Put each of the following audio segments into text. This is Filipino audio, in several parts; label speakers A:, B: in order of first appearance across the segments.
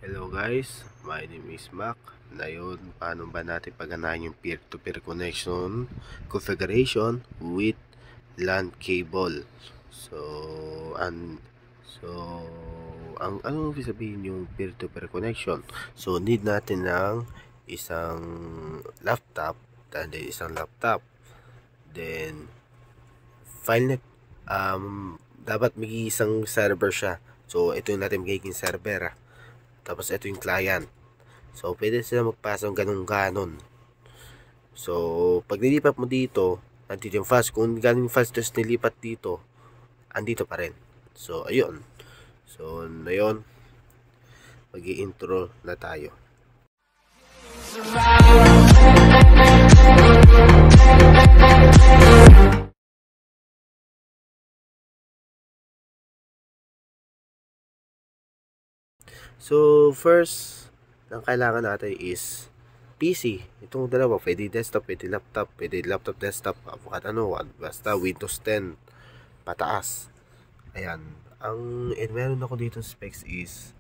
A: Hello guys, my name is Mac. Ngayon, paano ba natin pagganahin yung peer-to-peer connection configuration with LAN cable? So, so ang ano ibig sabihin yung peer-to-peer connection? So, need natin ng isang laptop, then filenet, dapat may isang server siya. So, ito yung natin magiging server. Tapos ito yung client. So, pwede sila magpasa ng ganun-ganon. So, pag nilipat mo dito, nandito yung files. Kung galing files tapos nilipat dito, andito pa rin. So, ayun. So, ngayon, mag-i-intro na tayo. So, first, ang kailangan natin is PC. Itong dalawa, pwede desktop, pwede laptop, desktop, basta Windows 10 pataas. Ayan. Meron ako dito specs is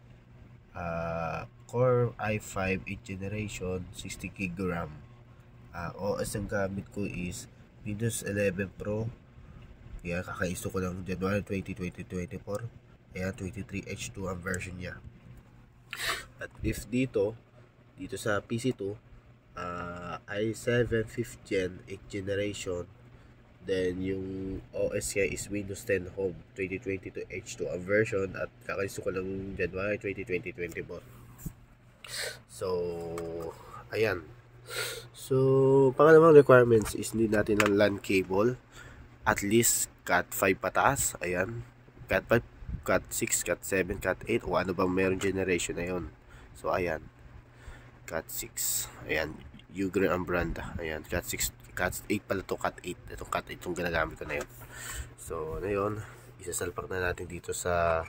A: Core i5 8th generation 60 GB RAM. OS ang gamit ko is Windows 11 Pro. Kaya kakaisto ko lang January 20, 2024. Kaya 23H2 ang version niya. At if dito sa PC2, i7 5th gen 8th generation, then yung OS niya is Windows 10 Home 2022 H2 ang version, at kakaisto ko lang January 20, 2024. So, ayan. So, pangalawang requirements is need natin ng LAN cable, at least Cat5 pataas. Ayan, Cat5, Cat6, Cat7, Cat8, o ano bang meron generation na yun. So, ayan, Cat6. Ayan, Ugreen ang brand. Ayan, Cat6, Cat8 pala to, Cat8. Itong Cat8 itong ginagamit ko na yun. So, na yun, isasalpak na natin dito sa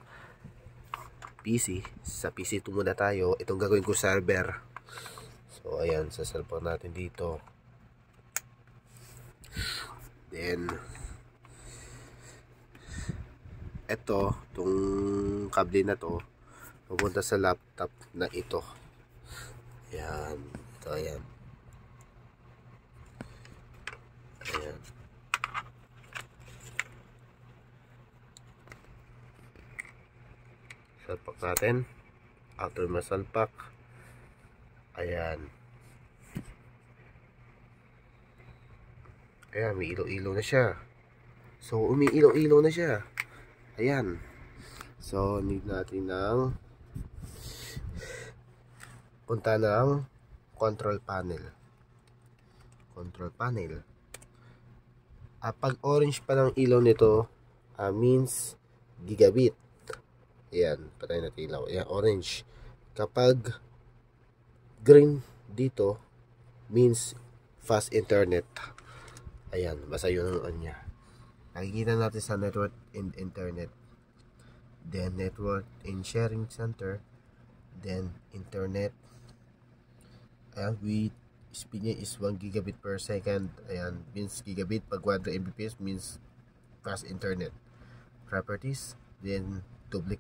A: PC. Sa PC2 muna tayo. Itong gagawin ko server. So, ayan, sasalpak natin dito. Then, itong kable na to, pupunta sa laptop na ito. Ayan. Ito, ayan. Ayan. Salpak natin. After masalpak, ayan. Ayan, may ilaw-ilaw na siya. So, umiilaw-ilaw na siya. Ayan. So, need natin ng punta ng control panel. Control panel. Pag orange pa ng ilaw nito, means gigabit. Ayan, patay natin ilaw. Ayan, orange. Kapag green dito, means fast internet. Ayan, basta yun ang on niya. Nakikita natin sa network and internet. Then network and sharing center. Then internet. Ayan, with speed niya is 1 gigabit per second. Ayan, means gigabit. Pag 100 Mbps means fast internet. Properties. Then double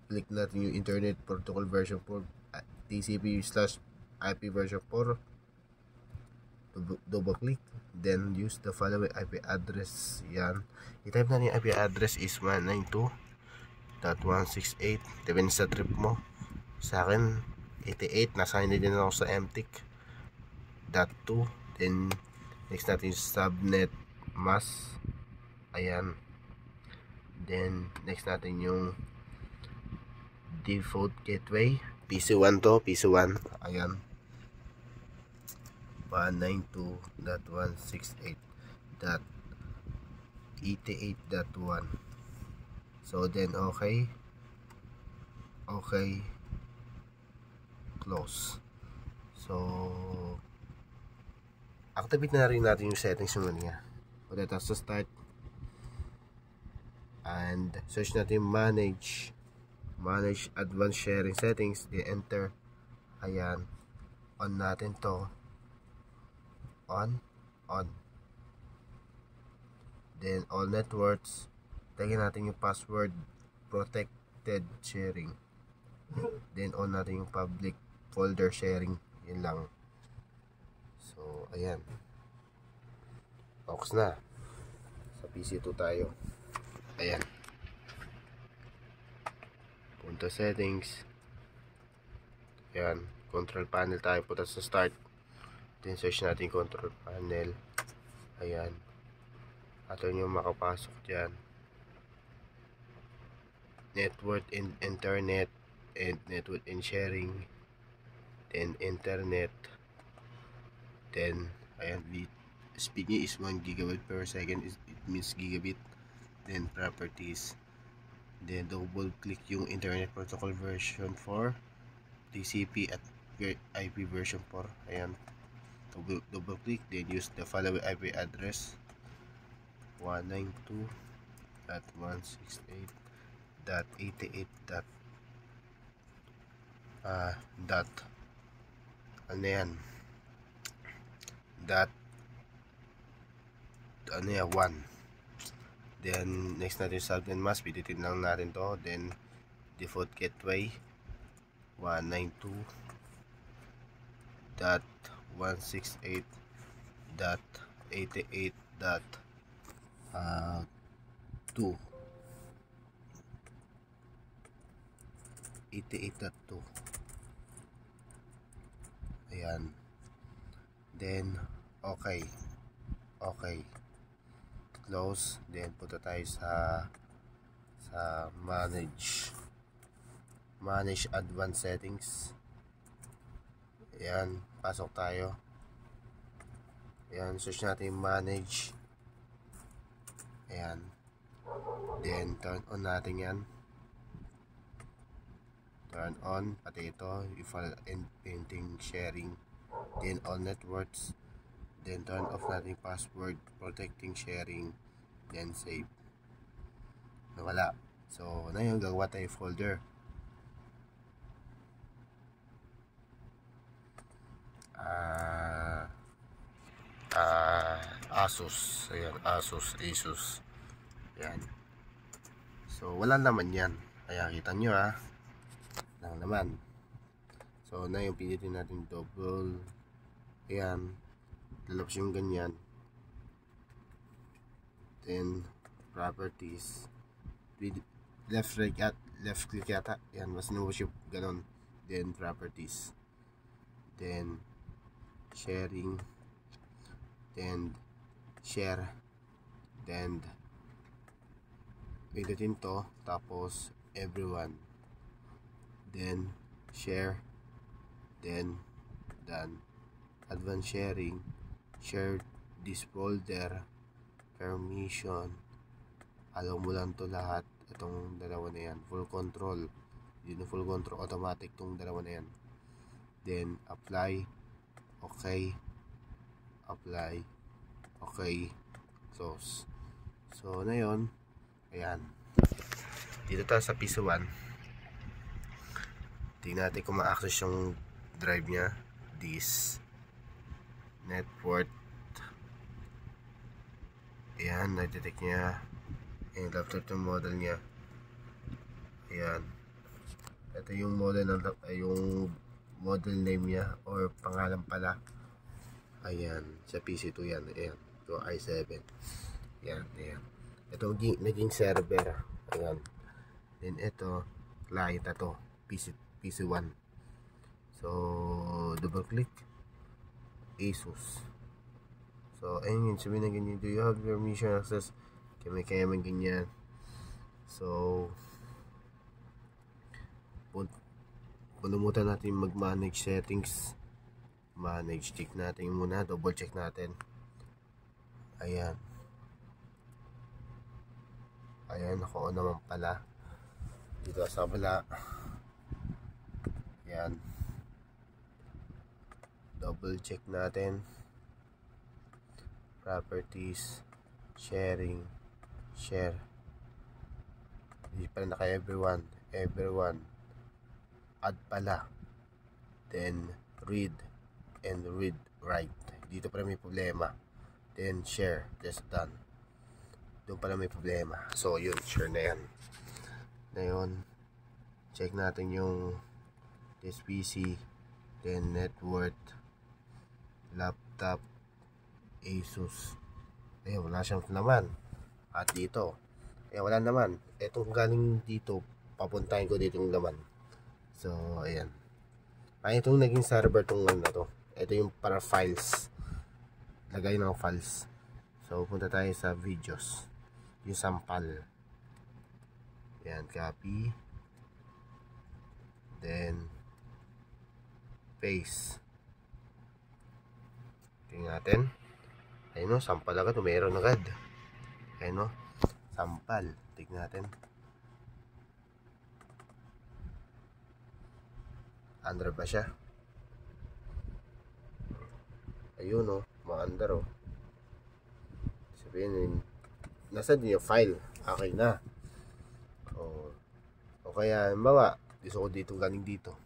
A: click natin yung internet protocol version 4, TCP/IP version 4. Double click, then use the following IP address. Yan, i-type natin yung IP address is 192.168. depende sa trip mo. Sa akin 88, nasa hindi din ako sa MTIC.2. then next natin yung subnet mask. Ayan, then next natin yung default gateway, PC1 to, PC1. Ayan, 192.168.88.1. so then okay, close. So, activate na rin natin yung settings muna niya. Let us start and search natin manage advanced sharing settings, then enter. Ayan, on natin to, on, then all networks, lagyan natin yung password protected sharing. Then on natin yung public folder sharing. Yun lang. So ayan, ox na. Sa PC2 tayo. Ayan, punta settings. Ayan, control panel tayo, punta sa start. Then search natin control panel. Ayan, ato nyo makapasok dyan. Network and internet, and network and sharing, then internet. Then ayan, speaking is 1 gigabit per second, it means gigabit. Then properties, then double click yung internet protocol version 4, TCP at IP version 4. Ayan, double click, then use the following IP address: 192.168.88. Dot ano yan, dot ano yan, 1. Then next natin yung subnet mask, piditin lang natin to. Then default gateway 192.168.2. Ayan. Then okay, close. Then punta tayo sa manage advanced settings. Ayan, pasok tayo. Ayan, search natin manage. Ayan, then turn on natin yan. Turn on pati ito, file and painting sharing. Then all networks. Then turn off natin password protecting sharing. Then save. Nawala. So na yung gagawa tayo folder. Asus. Ayan, Asus. Ayan. So wala naman yan. Kaya kita nyo lang naman. So na yung pinitin natin double. Ayan, lalabas yung ganyan. Then properties, left click yata. Yan, mas nubos yung ganon. Then properties, then sharing, then share, then pindutin to, tapos everyone, then share, then done. Advanced sharing, share this folder, permission, alam mo lang to lahat. Itong dalawa na yan, full control, yun, full control automatic tong dalawa na yan. Then apply, okay, close. So na yun. Ayan, dito tayo sa PC1. tingnan natin kung ma-access yung drive nya. This network. Ayan, na-detect niya. Ayan, laptop yung model niya. Ayan, ito yung model ng yung model name niya or pangalan pala. Ayan, sa PC2 yan. Ayan, ito i7. Ayan. Ito naging server. Ayan. Then ito client na to, PC1. So double click, Asus. So ayun yun, sabihin na ganyan, do you have permission access? Kaya man ganyan. So punumutan natin mag-manage settings. Manage, check natin muna, double check natin. Ayan, ako naman pala dito sa bala. Ayan, double check natin. Properties, sharing, share, hindi pa naka everyone, add pala. Then read and read write, dito pala may problema. Then share, just done, doon pala may problema. So yun, share na yan. check natin yung this PC, then net worth, laptop, Asus. Ayun, wala siyang naman. At dito, wala naman. Itong galing dito, papuntahin ko dito yung laman. So, ayan. Ay, itong naging server tong ano to. Ito yung para files. Lagay ng files. So, punta tayo sa videos. Yung sampal. Ayan, copy. Then, paste. Tingnan natin. Ayun o, sampal agad. Meron agad. Ayun o, sampal. Tingnan natin. Under ba siya? Ayun o, ma-under o. Sabihin, nasa din yung file. Okay na. O kaya, bawa, gusto ko dito, galing dito.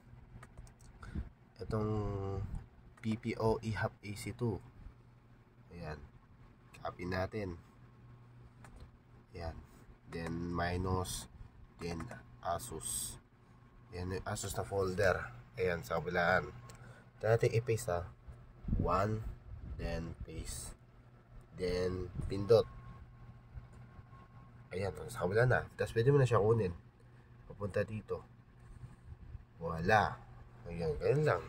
A: Itong PPO eHub AC2. Ayan. Copy natin. Ayan. Then, minus. Then, Asus. Ayan yung Asus na folder. Ayan, sa kabilaan. Dati i-paste ha. 1. Then, paste. Then, pindot. Ayan, sa kabila na. Tapos, pwede mo na siya kunin. Papunta dito. Wala. Ayan, ganyan lang.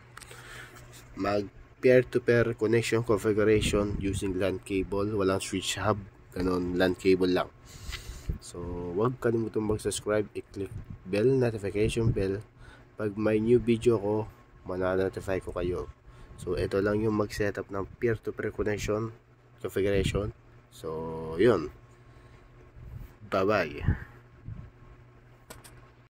A: Mag peer-to-peer connection configuration using LAN cable. Walang switch hub. Ganon, LAN cable lang. So, huwag kalimutang mag-subscribe. I-click bell, notification bell. Pag may new video ko, mana-notify ko kayo. So, ito lang yung mag-setup ng peer-to-peer connection configuration. So, yun. Bye-bye.